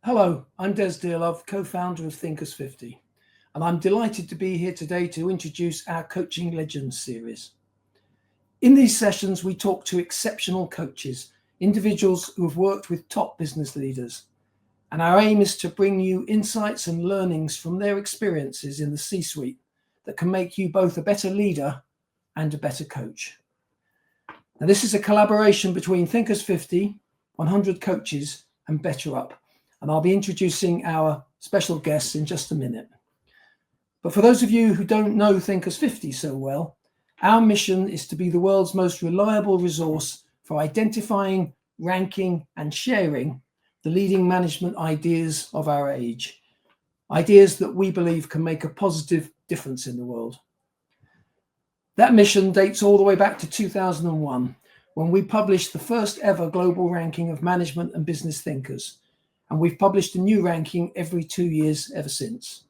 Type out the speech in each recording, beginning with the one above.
Hello, I'm Des Dearlove, co-founder of Thinkers50, and I'm delighted to be here today to introduce our Coaching Legends series. In these sessions, we talk to exceptional coaches, individuals who have worked with top business leaders, and our aim is to bring you insights and learnings from their experiences in the C-suite that can make you both a better leader and a better coach. Now, this is a collaboration between Thinkers50, 100 coaches, and Better Up. And I'll be introducing our special guests in just a minute. But for those of you who don't know Thinkers50 so well, our mission is to be the world's most reliable resource for identifying, ranking, and sharing the leading management ideas of our age. Ideas that we believe can make a positive difference in the world. That mission dates all the way back to 2001, when we published the first ever global ranking of management and business thinkers. And we've published a new ranking every 2 years ever since.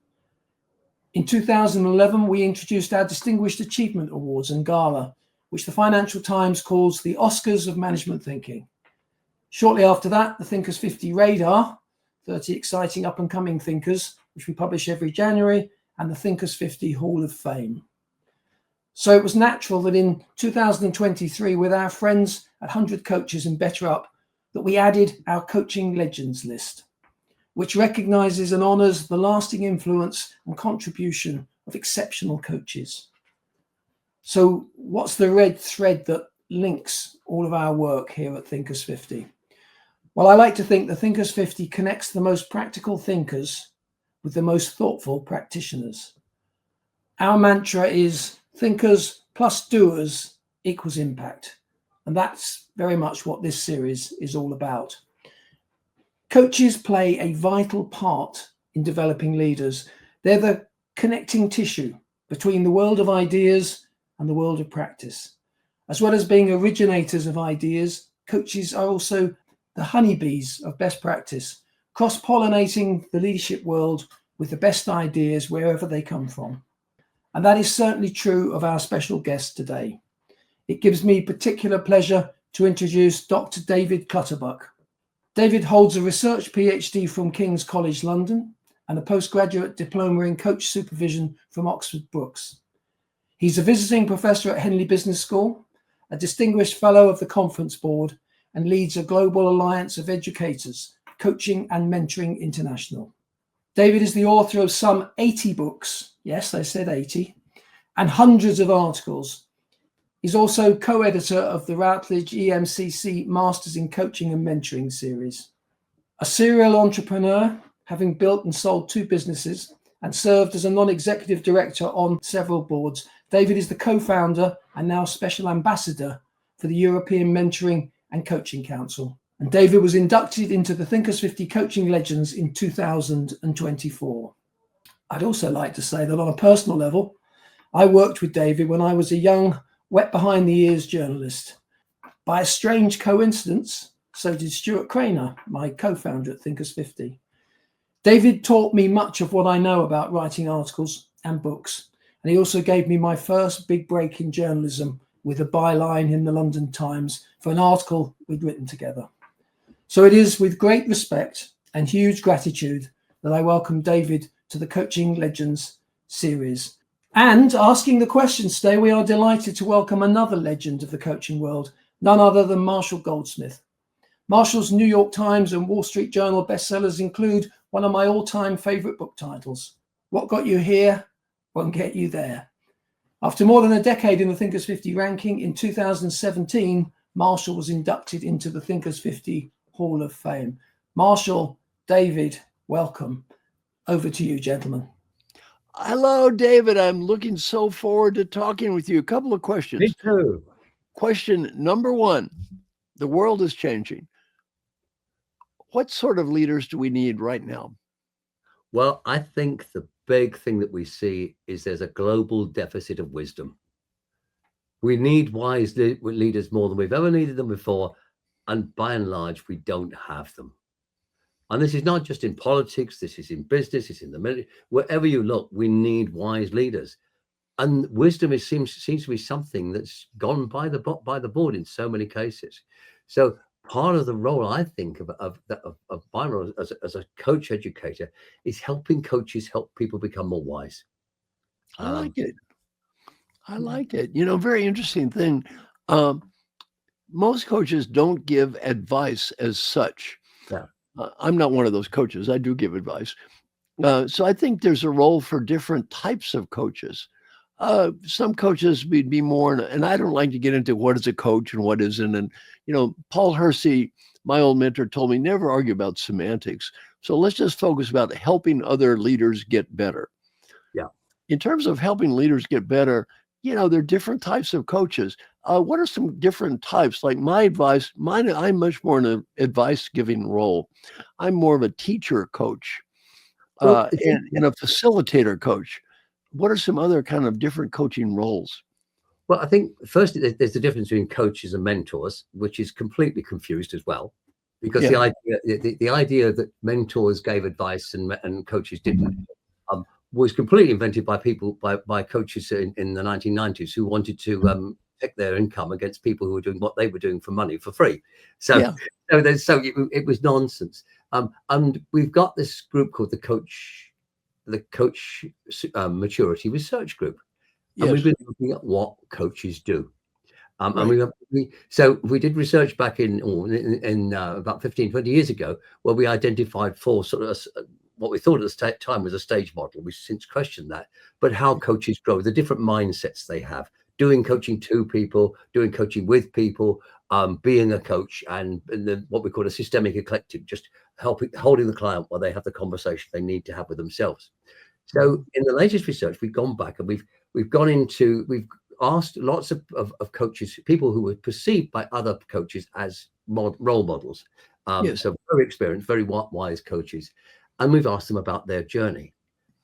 In 2011, we introduced our Distinguished Achievement Awards and Gala, which the Financial Times calls the Oscars of Management Thinking. Shortly after that, the Thinkers50 Radar, 30 exciting up-and-coming thinkers, which we publish every January, and the Thinkers50 Hall of Fame. So it was natural that in 2023, with our friends at 100 Coaches and Better Up, that we added our Coaching Legends list, which recognizes and honors the lasting influence and contribution of exceptional coaches. So what's the red thread that links all of our work here at Thinkers50? Well, I like to think that Thinkers50 connects the most practical thinkers with the most thoughtful practitioners. Our mantra is thinkers plus doers equals impact. And that's very much what this series is all about. Coaches play a vital part in developing leaders. They're the connecting tissue between the world of ideas and the world of practice. As well as being originators of ideas, coaches are also the honeybees of best practice, cross-pollinating the leadership world with the best ideas wherever they come from. And that is certainly true of our special guest today. It gives me particular pleasure to introduce Dr. David Clutterbuck. David holds a research PhD from King's College London and a postgraduate diploma in coach supervision from Oxford Brookes. He's a visiting professor at Henley Business School, a distinguished fellow of the Conference Board, and leads a global alliance of educators, Coaching and Mentoring International. David is the author of some 80 books, yes, I said 80, and hundreds of articles. He's also co-editor of the Routledge EMCC Masters in Coaching and Mentoring series. A serial entrepreneur, having built and sold 2 businesses and served as a non-executive director on several boards, David is the co-founder and now special ambassador for the European Mentoring and Coaching Council. And David was inducted into the Thinkers50 Coaching Legends in 2024. I'd also like to say that on a personal level, I worked with David when I was a young, wet behind the ears journalist. By a strange coincidence, so did Stuart Craner, my co-founder at Thinkers50. David taught me much of what I know about writing articles and books, and he also gave me my first big break in journalism with a byline in the London Times for an article we'd written together. So it is with great respect and huge gratitude that I welcome David to the Coaching Legends series. And asking the questions today, we are delighted to welcome another legend of the coaching world, none other than Marshall Goldsmith. Marshall's New York Times and Wall Street Journal bestsellers include one of my all-time favorite book titles, What Got You Here Won't Get You There. After more than a decade in the Thinkers50 ranking, in 2017, Marshall was inducted into the Thinkers50 Hall of Fame. Marshall, David, welcome. Over to you, gentlemen. Hello, David. I'm looking so forward to talking with you. A couple of questions. Me too. Question number 1, the world is changing. What sort of leaders do we need right now? Well, I think the big thing that we see is there's a global deficit of wisdom. We need wise leaders more than we've ever needed them before. And by and large, we don't have them. And this is not just in politics, this is in business, it's in the military. Wherever you look, we need wise leaders. And wisdom seems to be something that's gone by the board in so many cases. So part of the role, I think, of my role as a coach educator is helping coaches help people become more wise. I like it. I like it. You know, very interesting thing. Most coaches don't give advice as such. Yeah. I'm not one of those coaches. I do give advice. So I think there's a role for different types of coaches. Some coaches would be more, and I don't like to get into what is a coach and what isn't. And, you know, Paul Hersey, my old mentor, told me never argue about semantics. So let's just focus about helping other leaders get better. Yeah. In terms of helping leaders get better, you know, there are different types of coaches. What are some different types? Like my advice, I'm much more in an advice giving role. I'm more of a teacher coach and a facilitator coach. What are some other kind of different coaching roles? Well, I think firstly, there's the difference between coaches and mentors, which is completely confused as well, because the idea that mentors gave advice and coaches didn't was completely invented by people by coaches in the 1990s who wanted to take their income against people who were doing what they were doing for money for free. So it was nonsense. And we've got this group called the Coach Maturity Research Group, and we've been looking at what coaches do. And we did research back in about 15, 20 years ago, where we identified 4 sort of what we thought at the time was a stage model. We've since questioned that, but how coaches grow, the different mindsets they have, doing coaching to people, doing coaching with people, being a coach, and then what we call a systemic eclectic, just holding the client while they have the conversation they need to have with themselves. So in the latest research, we've gone back and we've asked lots of coaches, people who were perceived by other coaches as role models. So very experienced, very wise coaches. And we've asked them about their journey.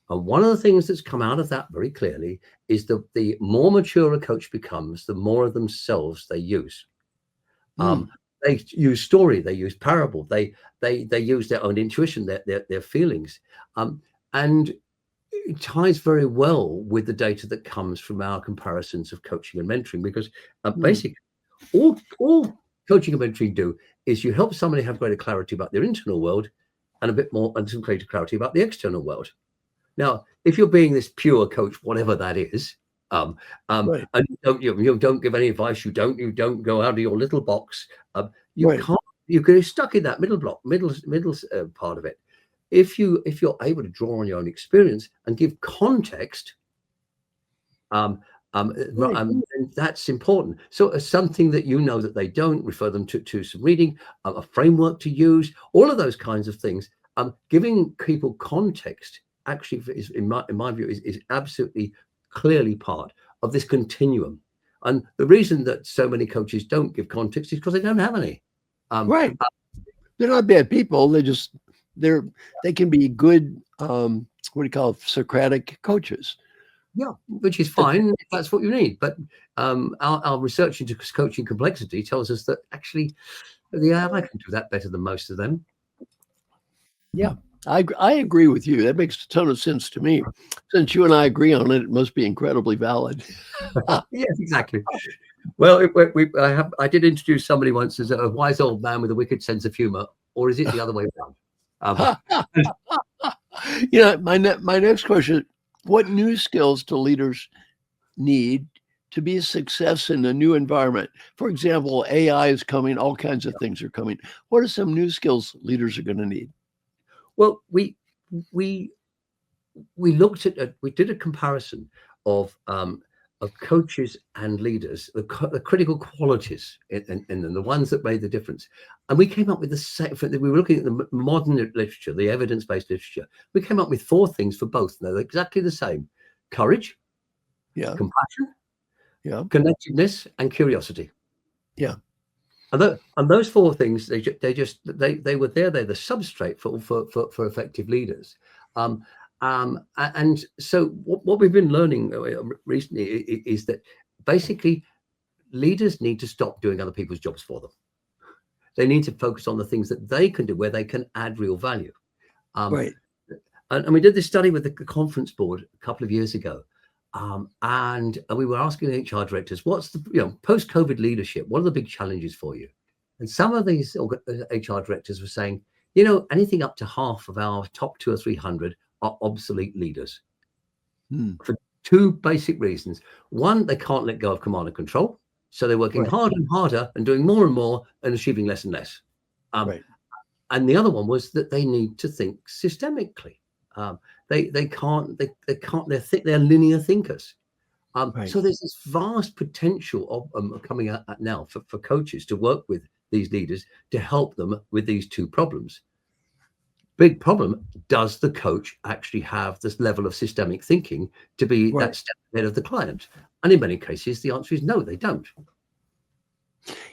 And one of the things that's come out of that very clearly is the more mature a coach becomes, the more of themselves they use. They use story, they use parable, they use their own intuition, their feelings. And it ties very well with the data that comes from our comparisons of coaching and mentoring, because basically all coaching and mentoring do is you help somebody have greater clarity about their internal world and a bit more and some greater clarity about the external world. Now, if you're being this pure coach, whatever that is, and you don't give any advice, you don't go out of your little box, you get stuck in that middle part of it. If you're able to draw on your own experience and give context, that's important. So something that you know that they don't, refer them to some reading, a framework to use, all of those kinds of things. Giving people context actually is, in my view, is absolutely clearly part of this continuum. And the reason that so many coaches don't give context is because they don't have any. They're not bad people. They can be good, what do you call it, Socratic coaches. Yeah, which is fine if that's what you need. But our research into coaching complexity tells us that actually, I can do that better than most of them. Yeah, I agree with you. That makes a ton of sense to me. Since you and I agree on it, it must be incredibly valid. Yes, exactly. Well, I did introduce somebody once as a wise old man with a wicked sense of humor, or is it the other way around? My next question: what new skills do leaders need to be a success in a new environment? For example, AI is coming, all kinds of things are coming. What are some new skills leaders are going to need? Well, we looked at we did a comparison of coaches and leaders, the critical qualities in them, the ones that made the difference. And we came up with the same. We were looking at the modern literature, the evidence-based literature. We came up with 4 things for both. They're exactly the same: courage, compassion, connectedness, and curiosity. Yeah. And those 4 things, they were there. They're the substrate for effective leaders. And so what we've been learning recently is that basically leaders need to stop doing other people's jobs for them. They need to focus on the things that they can do, where they can add real value. And we did this study with the conference board a couple of years ago. And we were asking HR directors, what's the post-COVID leadership? What are the big challenges for you? And some of these HR directors were saying, you know, anything up to half of our top 200 or 300 are obsolete leaders for two basic reasons. One, they can't let go of command and control. So they're working harder and harder and doing more and more and achieving less and less. And the other one was that they need to think systemically. They're linear thinkers. So there's this vast potential of coming out now for coaches to work with these leaders to help them with these two problems. Big problem, does the coach actually have this level of systemic thinking to be that step ahead of the client? And in many cases, the answer is no, they don't.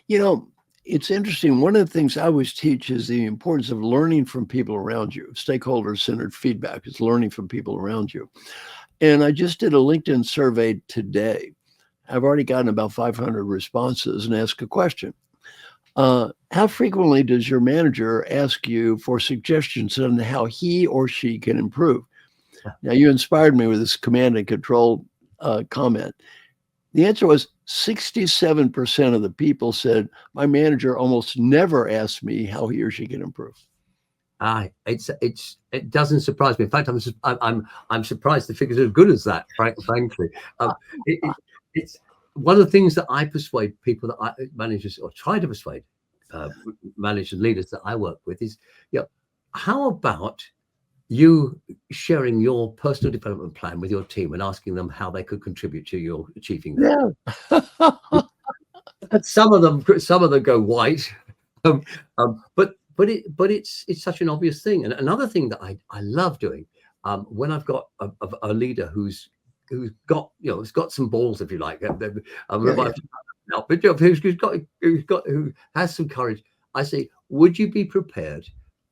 You know, it's interesting. One of the things I always teach is the importance of learning from people around you. Stakeholder-centered feedback is learning from people around you. And I just did a LinkedIn survey today. I've already gotten about 500 responses and asked a question. How frequently does your manager ask you for suggestions on how he or she can improve? Now, you inspired me with this command and control comment. The answer was 67% of the people said, my manager almost never asks me how he or she can improve. It doesn't surprise me. In fact, I'm surprised the figures are as good as that, frankly. It's one of the things that I persuade people that managers, or try to persuade managers and leaders that I work with, is, you know, how about you sharing your personal development plan with your team and asking them how they could contribute to your achieving that? Yeah. Some of them go white, but it's such an obvious thing. And another thing that I love doing when I've got a leader who's got, you know, has got some balls, if you like, who has some courage, I say, would you be prepared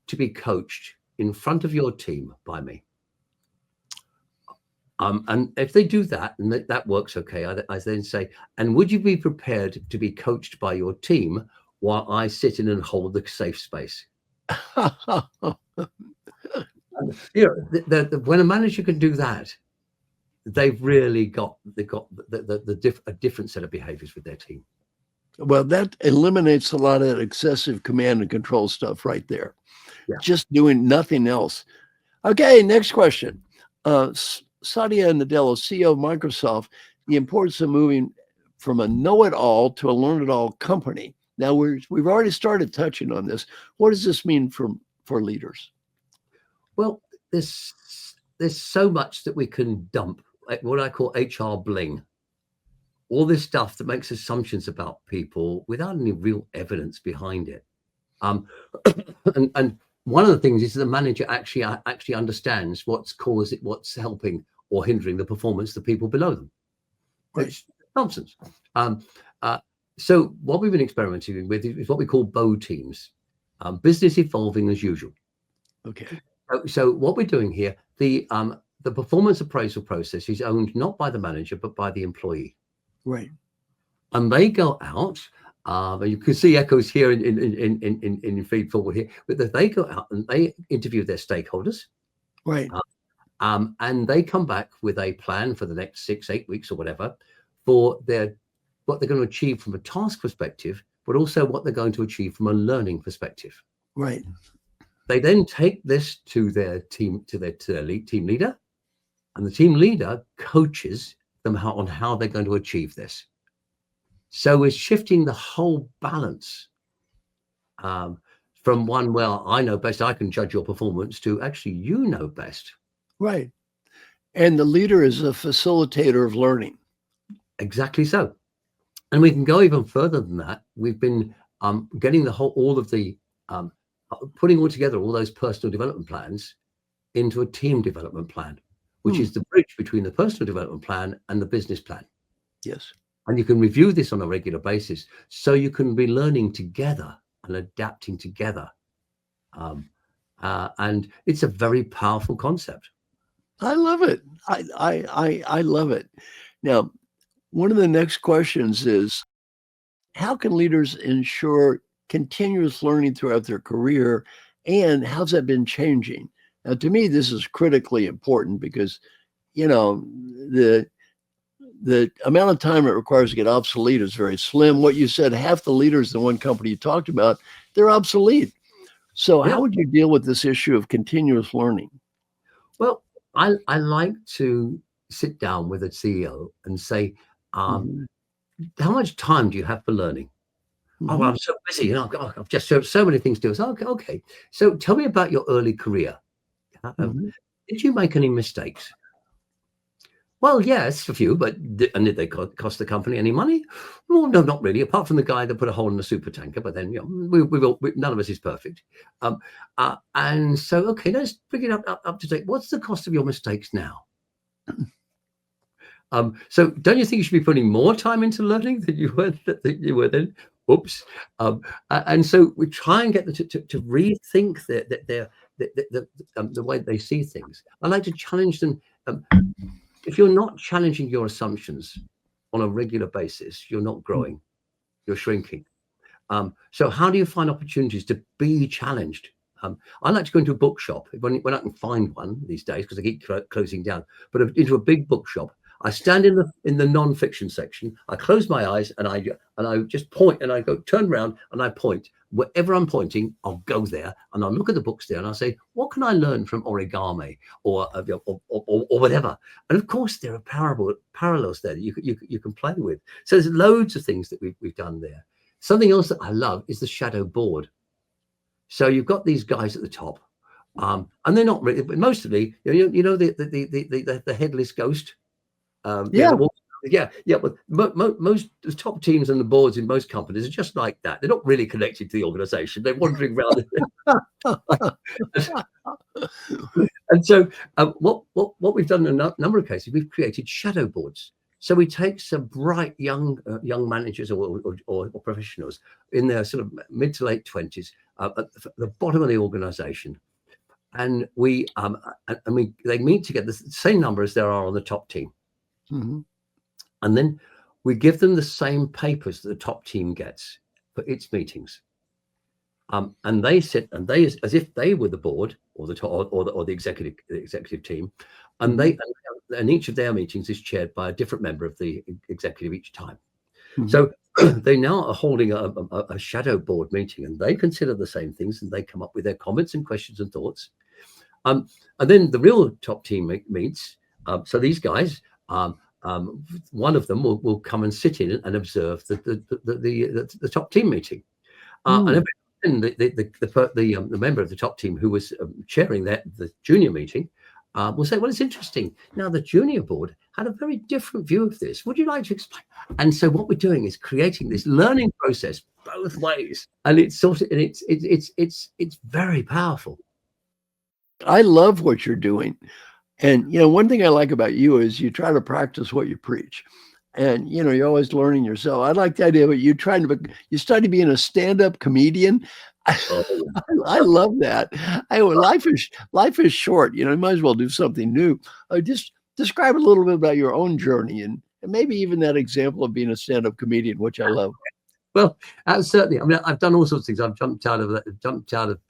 to be coached in front of your team by me? And if they do that, and that works okay, I then say, and would you be prepared to be coached by your team while I sit in and hold the safe space? You know, when a manager can do that, they've got a different set of behaviors with their team. Well, that eliminates a lot of that excessive command and control stuff right there. Yeah. Just doing nothing else. Okay, next question. Satya Nadella, CEO of Microsoft, the importance of moving from a know-it-all to a learn-it-all company. Now, we've already started touching on this. What does this mean for leaders? Well, there's so much that we can dump, what I call HR bling. All this stuff that makes assumptions about people without any real evidence behind it. And one of the things is the manager actually understands what's helping or hindering the performance of the people below them. Which nonsense. So what we've been experimenting with is what we call BO teams, business evolving as usual. Okay. So what we're doing here, the performance appraisal process is owned not by the manager but by the employee. Right. And they go out. You can see echoes here in feed forward here, but they go out and they interview their stakeholders. Right. And they come back with a plan for the next 6-8 weeks or whatever for what they're going to achieve from a task perspective, but also what they're going to achieve from a learning perspective. Right. They then take this to their team, to their team leader, and the team leader coaches them on how they're going to achieve this. So we're shifting the whole balance from one, well, I know best, I can judge your performance, to actually, you know best. Right. And the leader is a facilitator of learning. Exactly so. And we can go even further than that. We've been getting putting all together all those personal development plans into a team development plan, which is the bridge between the personal development plan and the business plan. Yes. And you can review this on a regular basis, so you can be learning together and adapting together. And it's a very powerful concept. I love it. I love it. Now, one of the next questions is, how can leaders ensure continuous learning throughout their career, and how's that been changing? Now, to me, this is critically important because, you know, the the amount of time it requires to get obsolete is very slim. What you said, half the leaders in one company you talked about, they're obsolete. So how would you deal with this issue of continuous learning? Well, I like to sit down with a CEO and say, how much time do you have for learning? Oh, well, I'm so busy. You know, I've just so many things to do. So, okay. So tell me about your early career. Did you make any mistakes? Well, yes, a few, but and did they cost the company any money? Well, no, not really. Apart from the guy that put a hole in the super tanker. But then, you know, none of us is perfect. And so, okay, let's bring it up to date. What's the cost of your mistakes now? So, don't you think you should be putting more time into learning than you were then? Oops. And so we try and get them to rethink the way they see things. I like to challenge them. If you're not challenging your assumptions on a regular basis, you're not growing, you're shrinking. So how do you find opportunities to be challenged? I like to go into a bookshop when I can find one these days, because I keep closing down, but into a big bookshop. I stand in the non-fiction section. I close my eyes and I just point, and I go turn around and I point. Wherever I'm pointing, I'll go there and I'll look at the books there and I'll say, what can I learn from origami or whatever? And of course, there are parallels there that you can play with. So there's loads of things that we've done there. Something else that I love is the shadow board. So you've got these guys at the top, and they're not really, but mostly, the headless ghost. But most the top teams and the boards in most companies are just like that. They're not really connected to the organization. They're wandering around. And so what we've done in a number of cases, we've created shadow boards. So we take some bright young managers or professionals in their sort of mid to late 20s at the bottom of the organization, and they meet together, the same number as there are on the top team. And then we give them the same papers that the top team gets for its meetings. And they sit and as if they were the board or the executive team, and each of their meetings is chaired by a different member of the executive each time. So they now are holding a shadow board meeting, and they consider the same things, and they come up with their comments and questions and thoughts. And then the real top team meets. So these guys, one of them will come and sit in and observe the top team meeting, and the member of the top team who was chairing the junior meeting will say, well, it's interesting. Now, the junior board had a very different view of this. Would you like to explain? And so what we're doing is creating this learning process both ways, and it's very powerful. I love what you're doing. And, one thing I like about you is you try to practice what you preach. And, you're always learning yourself. I like the idea of you study being a stand-up comedian. I love that. Life is short. You might as well do something new. Just describe a little bit about your own journey and maybe even that example of being a stand-up comedian, which I love. Well, certainly. I mean, I've done all sorts of things. I've jumped out of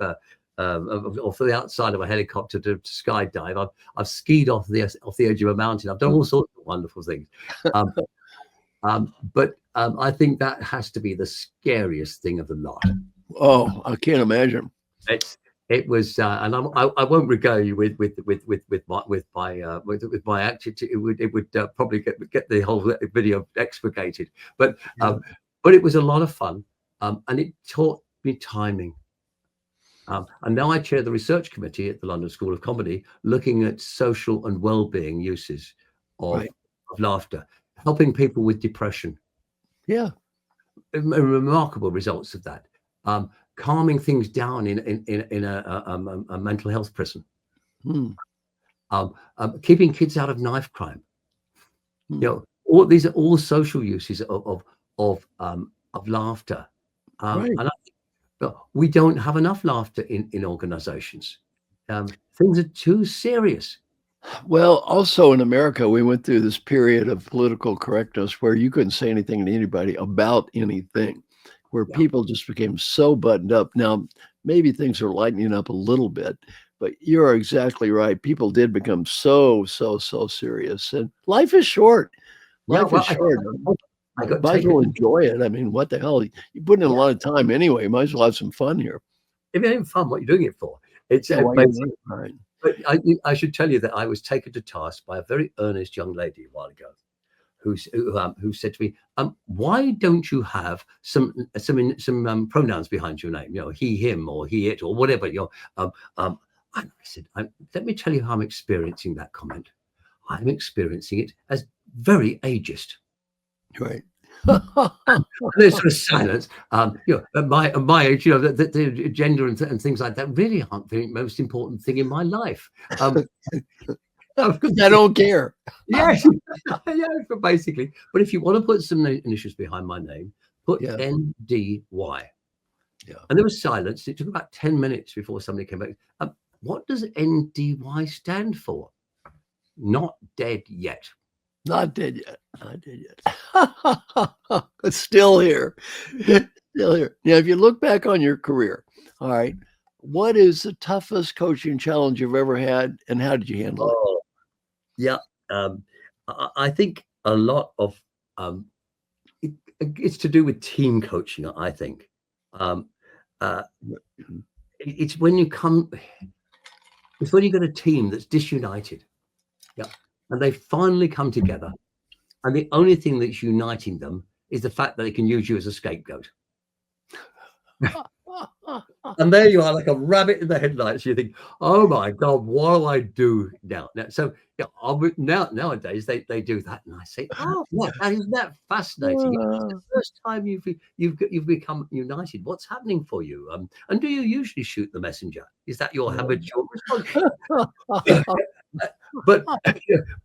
off the outside of a helicopter to skydive. I've skied off the edge of a mountain. I've done all sorts of wonderful things. But I think that has to be the scariest thing of the lot. Oh, I can't imagine. It was, and I won't regale you with my acting. It would probably get the whole video expurgated. But it was a lot of fun, and it taught me timing. And now I chair the research committee at the London School of Comedy, looking at social and well-being uses of laughter, helping people with depression. Yeah, remarkable results of that. Calming things down in a mental health prison. Keeping kids out of knife crime. All these are all social uses of laughter. And we don't have enough laughter in organizations. Things are too serious. Well, also in America, we went through this period of political correctness where you couldn't say anything to anybody about anything, where people just became so buttoned up. Now, maybe things are lightening up a little bit, but you're exactly right. People did become so serious, and life is short. Life well, is short. I got Might as well taken. enjoy it. I mean, what the hell? You put in a lot of time anyway. Might as well have some fun here. If it ain't fun, what are you doing it for? It's Yeah, why basically. not? All right. But I should tell you that I was taken to task by a very earnest young lady a while ago, who said to me, "Why don't you have some pronouns behind your name? You know, he, him, or he, it, or whatever." You know, and I said, "Let me tell you how I'm experiencing that comment. I'm experiencing it as very ageist." Right. And there's sort of silence. You know, at my age, you know, the gender and things like that really aren't the most important thing in my life. Because I don't care. Yes, yeah, but basically. But if you want to put some initials behind my name, put NDY. Yeah. And there was silence. It took about 10 minutes before somebody came back. What does NDY stand for? Not dead yet. Not dead yet. Not dead yet. It's still here. Still here. Now, if you look back on your career, all right, what is the toughest coaching challenge you've ever had, and how did you handle it? Oh, yeah. I think a lot of it's to do with team coaching. I think it's when you come. It's when you get a team that's disunited. Yeah. And they finally come together. And the only thing that's uniting them is the fact that they can use you as a scapegoat. And there you are, like a rabbit in the headlights. You think, oh my God, what do I do now? So nowadays they do that, and I say, oh, isn't that fascinating? It's the first time you've become united. What's happening for you? And do you usually shoot the messenger? Is that your habitual response? But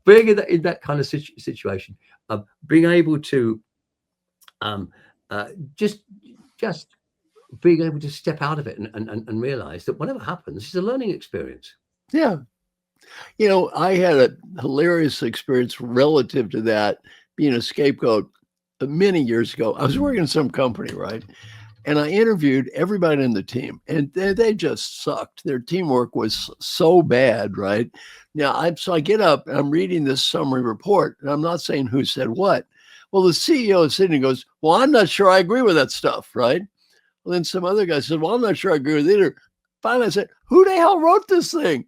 being in that kind of situation, being able to just being able to step out of it and realize that whatever happens is a learning experience. Yeah. You know, I had a hilarious experience relative to that, being a scapegoat many years ago. I was working in some company, right? And I interviewed everybody in the team, and they just sucked. Their teamwork was so bad, right? Now, so I get up and I'm reading this summary report, and I'm not saying who said what. Well, the CEO is sitting and goes, well, I'm not sure I agree with that stuff, right? Well, then some other guy said, well, I'm not sure I agree with it either. Finally, I said, who the hell wrote this thing?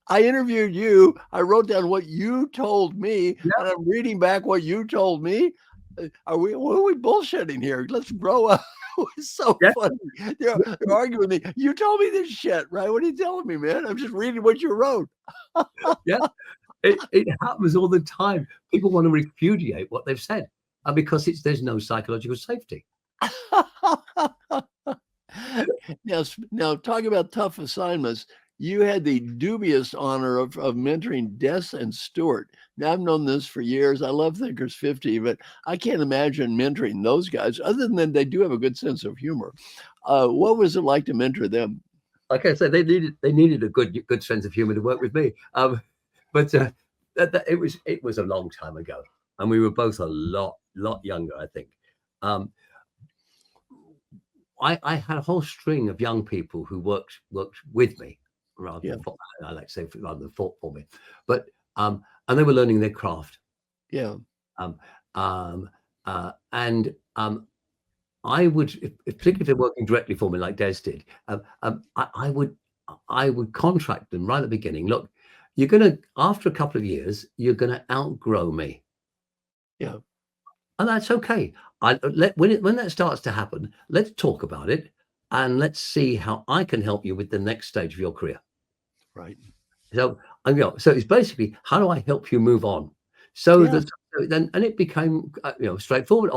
I interviewed you. I wrote down what you told me, and I'm reading back what you told me. What are we bullshitting here? Let's grow up. It's so funny. They're arguing with me. You told me this shit, right? What are you telling me, man? I'm just reading what you wrote. Yeah, it happens all the time. People want to repudiate what they've said because there's no psychological safety. Now, talking about tough assignments, you had the dubious honor of mentoring Des and Stuart. Now, I've known this for years. I love Thinkers50, but I can't imagine mentoring those guys, other than they do have a good sense of humor. What was it like to mentor them? Like I said, they needed a good sense of humor to work with me. But it was a long time ago, and we were both a lot younger, I think. I had a whole string of young people who worked with me, rather than I like to say rather than fought for me, but and they were learning their craft. Yeah. I would, particularly if they're working directly for me, like Des did, I would contract them right at the beginning. Look, you're gonna, after a couple of years, you're gonna outgrow me. Yeah. And that's okay. When that starts to happen, let's talk about it, and let's see how I can help you with the next stage of your career. Right. So it's basically, how do I help you move on? So that then, and it became straightforward.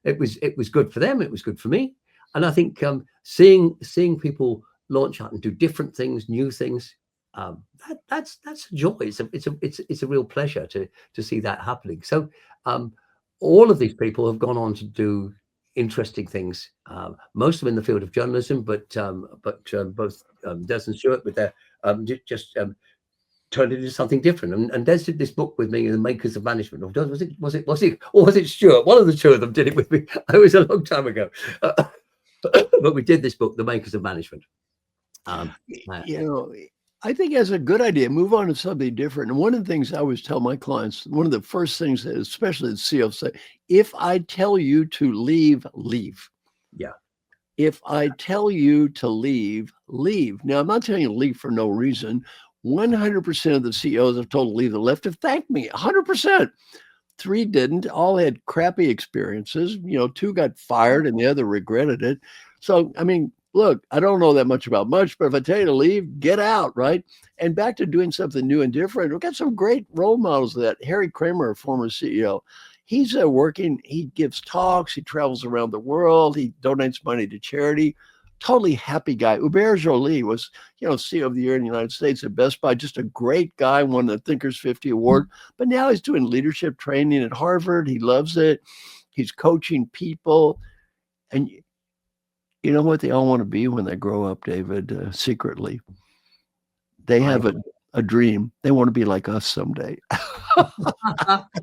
It was good for them. It was good for me. And I think seeing people launch out and do different things, new things, that's a joy. It's a real pleasure to see that happening. So all of these people have gone on to do interesting things. Most of them in the field of journalism, but both Des and Stuart with their turned it into something different. And Des did this book with me, The Makers of Management. Or was it Stuart? One of the two of them did it with me. It was a long time ago. But we did this book, The Makers of Management. I think that's a good idea. Move on to something different. And one of the things I always tell my clients, one of the first things that, especially the CEOs, say, if I tell you to leave, leave. Yeah. If I tell you to leave, leave. Now, I'm not telling you to leave for no reason. 100% of the CEOs I've told to leave the left have thanked me. 100%. 3 didn't. All had crappy experiences. 2 got fired and the other regretted it. So, I mean, look, I don't know that much about much, but if I tell you to leave, get out, right? And back to doing something new and different. We've got some great role models of that. Harry Kramer, a former CEO, he's working, he gives talks, he travels around the world, he donates money to charity. Totally happy guy. Hubert Joly was, CEO of the Year in the United States at Best Buy, just a great guy, won the Thinkers50 award. But now he's doing leadership training at Harvard. He loves it. He's coaching people. And you know what they all want to be when they grow up, David, secretly? They have a dream. They want to be like us someday.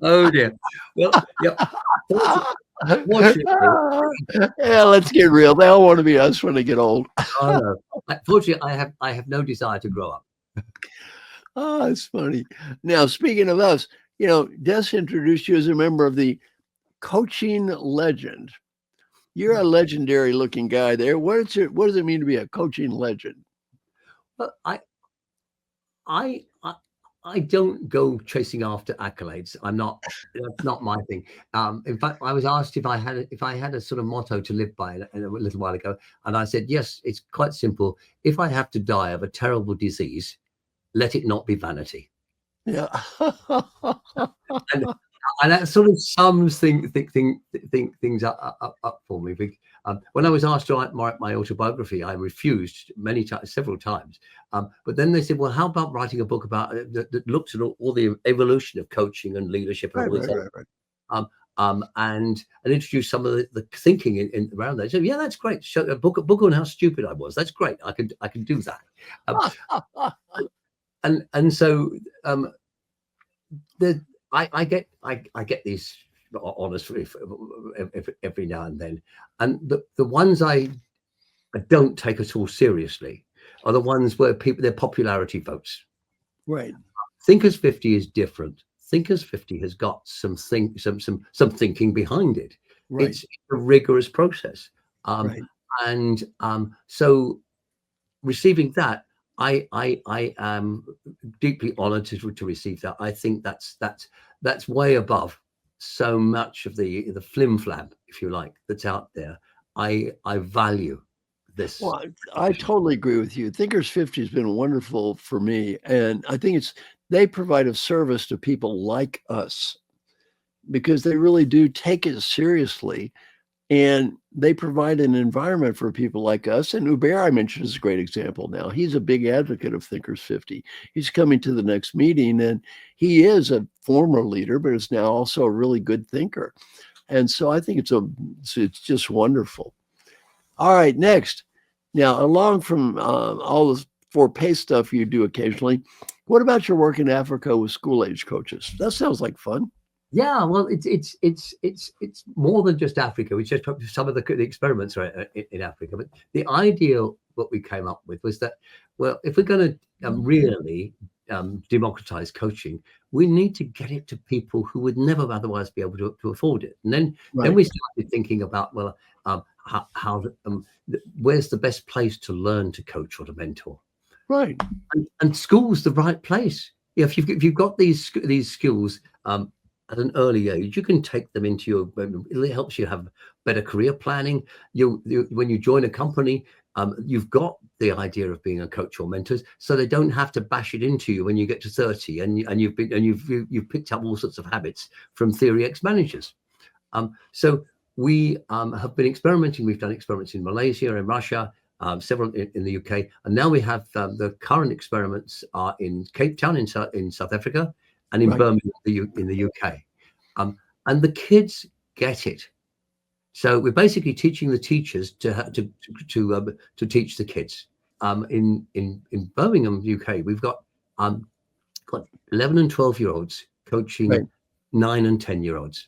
Oh, dear. Well, yeah. Yeah, let's get real. They all want to be us when they get old. Oh, no. Fortunately, I have no desire to grow up. Oh, it's funny. Now, speaking of us, Des introduced you as a member of the Coaching Legend. You're a legendary looking guy there. What does it mean to be a coaching legend? Well, I don't go chasing after accolades. That's not my thing. In fact, I was asked if I had a sort of motto to live by a little while ago, and I said, yes, it's quite simple. If I have to die of a terrible disease, let it not be vanity. Yeah. And that sort of sums things up for me. When I was asked to write my autobiography, I refused several times. But then they said, well, how about writing a book about that looks at all the evolution of coaching and leadership and all this stuff, and introduce some of the thinking in around that. So yeah, that's great. Show a book on how stupid I was. That's great. I can do that. And so I get these honors every now and then, and the ones I don't take at all seriously are the ones where they're popularity votes. Right. Thinkers50 is different. Thinkers50 has got some thinking behind it. Right. It's a rigorous process. Right. And so receiving that, I am deeply honored to receive that. I think that's way above so much of the flim flam, if you like, that's out there. I value this. Well, I totally agree with you. Thinkers50 has been wonderful for me, and I think they provide a service to people like us because they really do take it seriously. And they provide an environment for people like us. And Hubert, I mentioned, is a great example now. He's a big advocate of Thinkers50. He's coming to the next meeting, and he is a former leader, but is now also a really good thinker. And so I think it's just wonderful. All right, next. Now, along from all the 4P stuff you do occasionally, what about your work in Africa with school-age coaches? That sounds like fun. Yeah, well, it's more than just Africa. We just some of the experiments are in Africa, but the idea what we came up with was that, well, if we're going to really democratize coaching, we need to get it to people who would never otherwise be able to afford it. And then we started thinking about, well, where's the best place to learn to coach or to mentor? Right. And school's the right place. Yeah, if you've got these skills at an early age, you can take them into it helps you have better career planning. When you join a company, you've got the idea of being a coach or mentor, so they don't have to bash it into you when you get to 30 and you've picked up all sorts of habits from Theory X managers. So we have been experimenting. We've done experiments in Malaysia and Russia, several in the UK, and now we have the current experiments are in Cape Town in South Africa, and in Birmingham in the UK. And the kids get it. So we're basically teaching the teachers to teach the kids. In Birmingham, UK, we've got 11 and 12-year-olds coaching 9 and 10-year-olds.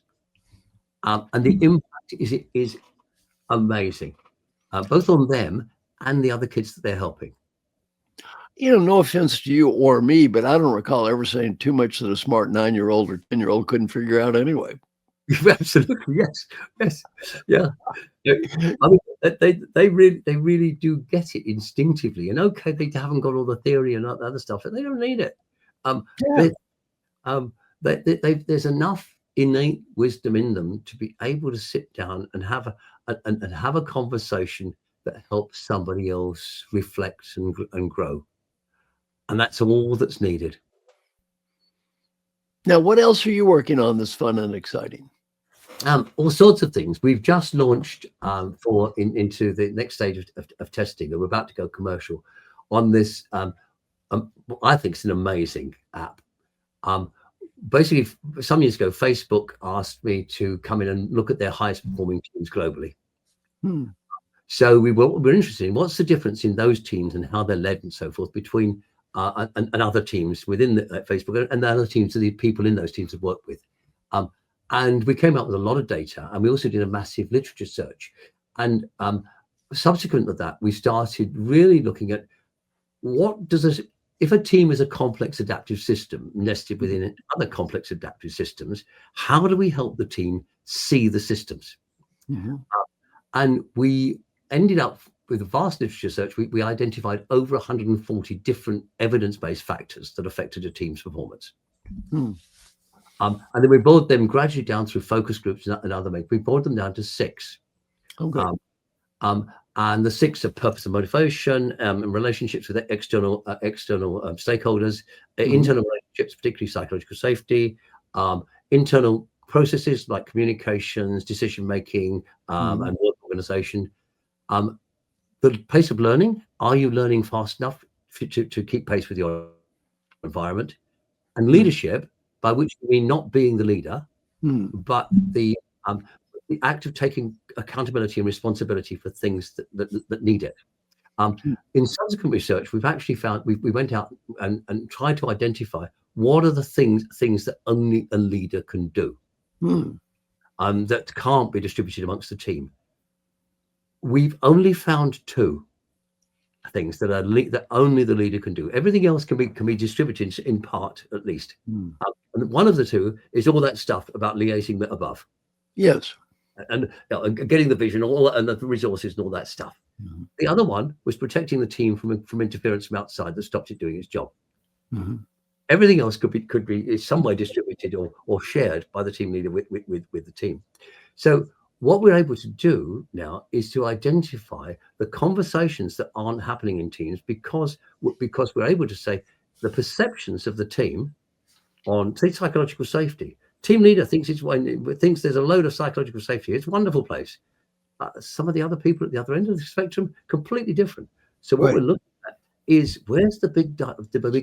And the impact is amazing, both on them and the other kids that they're helping. No offense to you or me, but I don't recall ever saying too much that a smart 9-year-old or 10-year-old couldn't figure out anyway. Absolutely, yes, yeah. I mean, they really do get it instinctively. And okay, they haven't got all the theory and other stuff, but they don't need it. There's enough innate wisdom in them to be able to sit down and have a conversation that helps somebody else reflect and grow. And that's all that's needed. Now, what else are you working on that's fun and exciting? All sorts of things. We've just launched into the next stage of testing, and we're about to go commercial on this. I think it's an amazing app. Basically, some years ago, Facebook asked me to come in and look at their highest performing teams globally. So we're interested in what's the difference in those teams and how they're led and so forth between and other teams within Facebook and the other teams that the people in those teams have worked with. And we came up with a lot of data, and we also did a massive literature search. And subsequent to that, we started really looking at if a team is a complex adaptive system nested within other complex adaptive systems, how do we help the team see the systems? And we ended up with a vast literature search. We identified over 140 different evidence-based factors that affected a team's performance. And then we boiled them gradually down through focus groups and other measures. We boiled them down to 6. Okay. And the 6 are purpose and motivation, and relationships with external stakeholders, internal relationships, particularly psychological safety, internal processes like communications, decision making, and work organization. The pace of learning. Are you learning fast enough to keep pace with your environment? And leadership, by which we mean not being the leader, but the act of taking accountability and responsibility for things that need it. In subsequent research, we've actually found we went out and tried to identify what are the things that only a leader can do, that can't be distributed amongst the team. We've only found 2 things that only the leader can do. Everything else can be distributed in part, at least. And one of the 2 is all that stuff about liaising above. Yes. And getting the vision, and the resources and all that stuff. The other one was protecting the team from interference from outside that stopped it doing its job. Everything else could be in some way distributed or shared by the team leader with the team. So what we're able to do now is to identify the conversations that aren't happening in teams because we're able to say the perceptions of the team on, say, psychological safety. Team leader thinks there's a load of psychological safety. It's a wonderful place. Some of the other people at the other end of the spectrum, completely different. So what we're looking at is where's the big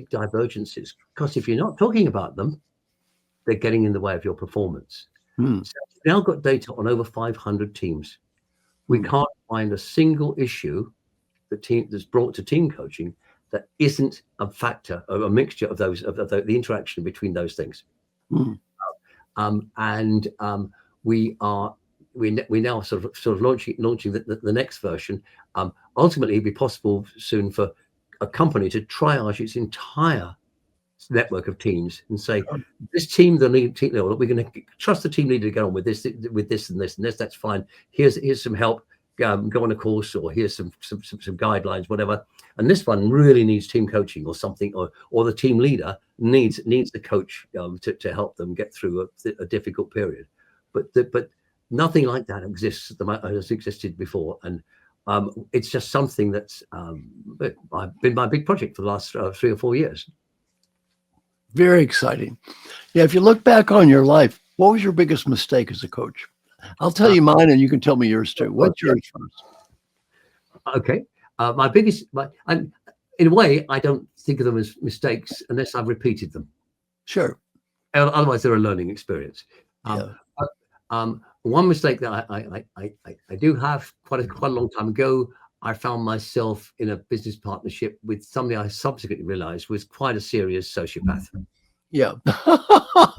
divergences? Because if you're not talking about them, they're getting in the way of your performance. So we've now got data on over 500 teams. We can't find a single issue that's brought to team coaching that isn't a factor or a mixture of those of the interaction between those things. We now sort of launching the next version. Ultimately, it'd be possible soon for a company to triage its entire network of teams and say, this team, we're going to trust the team leader to get on with this and this and this. That's fine. Here's some help. Go on a course, or here's some guidelines, whatever. And this one really needs team coaching or something, or the team leader needs the coach to help them get through a difficult period. But nothing like that has existed before, and it's just something that's been my big project for the last 3 or 4 years. Very exciting. Yeah, if you look back on your life, what was your biggest mistake as a coach? I'll tell you mine, and you can tell me yours too. What's yours first? Okay. My biggest, in a way, I don't think of them as mistakes unless I've repeated them. Sure. Otherwise, they're a learning experience. One mistake that I do have quite a long time ago, I found myself in a business partnership with somebody I subsequently realized was quite a serious sociopath. Yeah,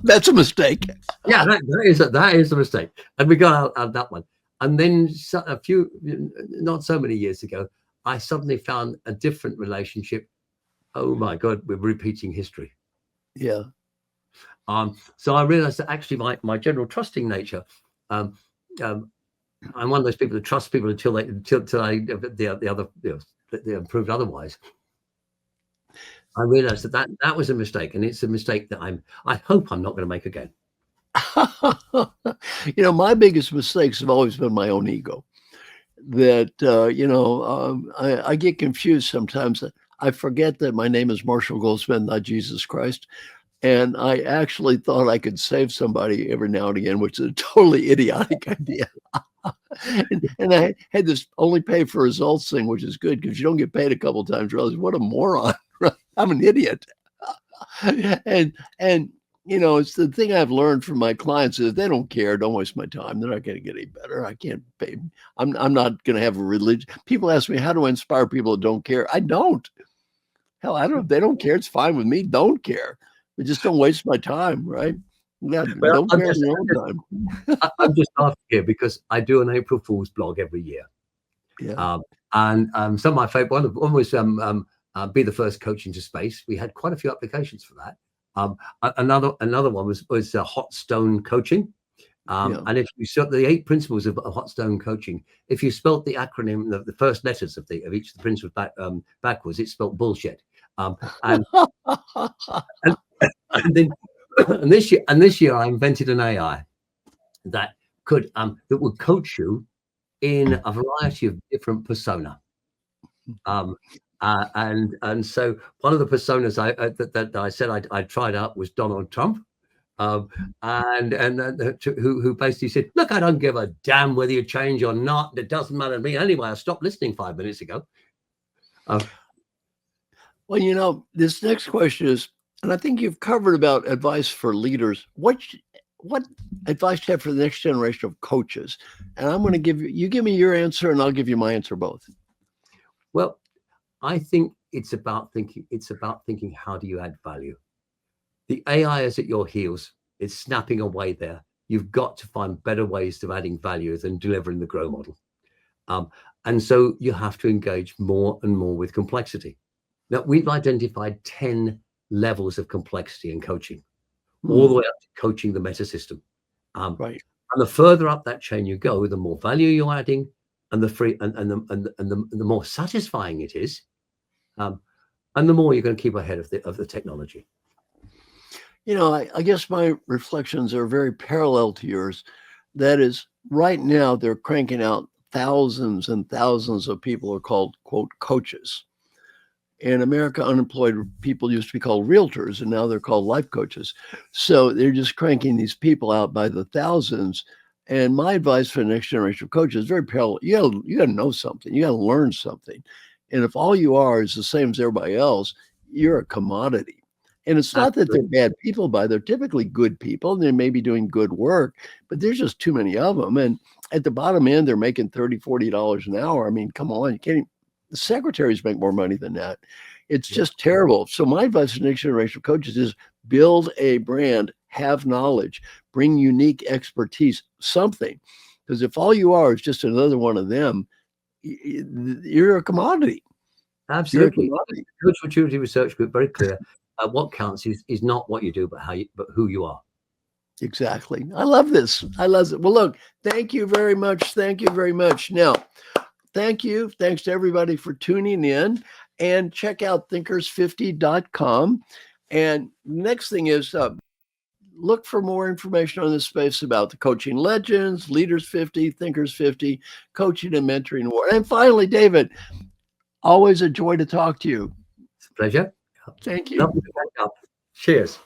that's a mistake. Yeah, that is a mistake. And we got out of that one. And then not so many years ago, I suddenly found a different relationship oh my God, we're repeating history. Yeah. So I realized that actually my general trusting nature, I'm one of those people that trust people until they proved otherwise. I realized that was a mistake, and it's a mistake that I hope I'm not going to make again. My biggest mistakes have always been my own ego. That I get confused sometimes. I forget that my name is Marshall Goldsmith, not Jesus Christ. And I actually thought I could save somebody every now and again, which is a totally idiotic idea. and I had this only pay for results thing, which is good because you don't get paid a couple of times. You realize, what a moron. I'm an idiot. and it's the thing I've learned from my clients is they don't care. Don't waste my time. They're not going to get any better. I can't pay. I'm not going to have a religion. People ask me, how do I inspire people that don't care? I don't. Hell, I don't. If they don't care, it's fine with me. Don't care. But just don't waste my time, right? Yeah, well, don't care in your own time. I'm just laughing here because I do an April Fool's blog every year. Yeah. And some of my favorite one was be the first coach into space. We had quite a few applications for that. Another one was hot stone coaching. And if you spelled the 8 principles of hot stone coaching, if you spelt the acronym, the first letters of each of the principles backwards, it's spelled bullshit. And this year I invented an AI that would coach you in a variety of different persona. And so one of the personas that I said I tried out was Donald Trump, who basically said, look, I don't give a damn whether you change or not. It doesn't matter to me anyway. I stopped listening 5 minutes ago. Well, this next question is, and I think you've covered about advice for leaders. What advice do you have for the next generation of coaches? And I'm going to give you give me your answer and I'll give you my answer both. Well, I think it's about thinking, how do you add value? The AI is at your heels. It's snapping away there. You've got to find better ways of adding value than delivering the grow model. And so you have to engage more and more with complexity. Now, we've identified 10 levels of complexity in coaching, all the way up to coaching the meta system. Right. And the further up that chain you go, the more value you're adding, and the more satisfying it is, and the more you're going to keep ahead of the technology. I guess my reflections are very parallel to yours. That is, right now they're cranking out thousands and thousands of people who are called, quote, coaches. In America, unemployed people used to be called realtors, and now they're called life coaches. So they're just cranking these people out by the thousands. And my advice for the next generation of coaches is very parallel. You got to know something. You got to learn something. And if all you are is the same as everybody else, you're a commodity. And it's not that they're bad people, they're typically good people. And they may be doing good work, but there's just too many of them. And at the bottom end, they're making $30, $40 an hour. I mean, come on, you can't even. The secretaries make more money than that. It's just terrible. So my advice to the next generation of coaches is build a brand, have knowledge, bring unique expertise, something. Because if all you are is just another one of them, you're a commodity. Absolutely. Coach Maturity Research Group, very clear. What counts is not what you do, but who you are. Exactly. I love this. I love it. Well, look, thank you very much. Thank you very much. Now, thank you. Thanks to everybody for tuning in, and check out Thinkers50.com. And next thing is look for more information on this space about the Coaching Legends, Leaders 50, Thinkers 50, Coaching and Mentoring Award. And finally, David, always a joy to talk to you. It's a pleasure. Thank you. Cheers.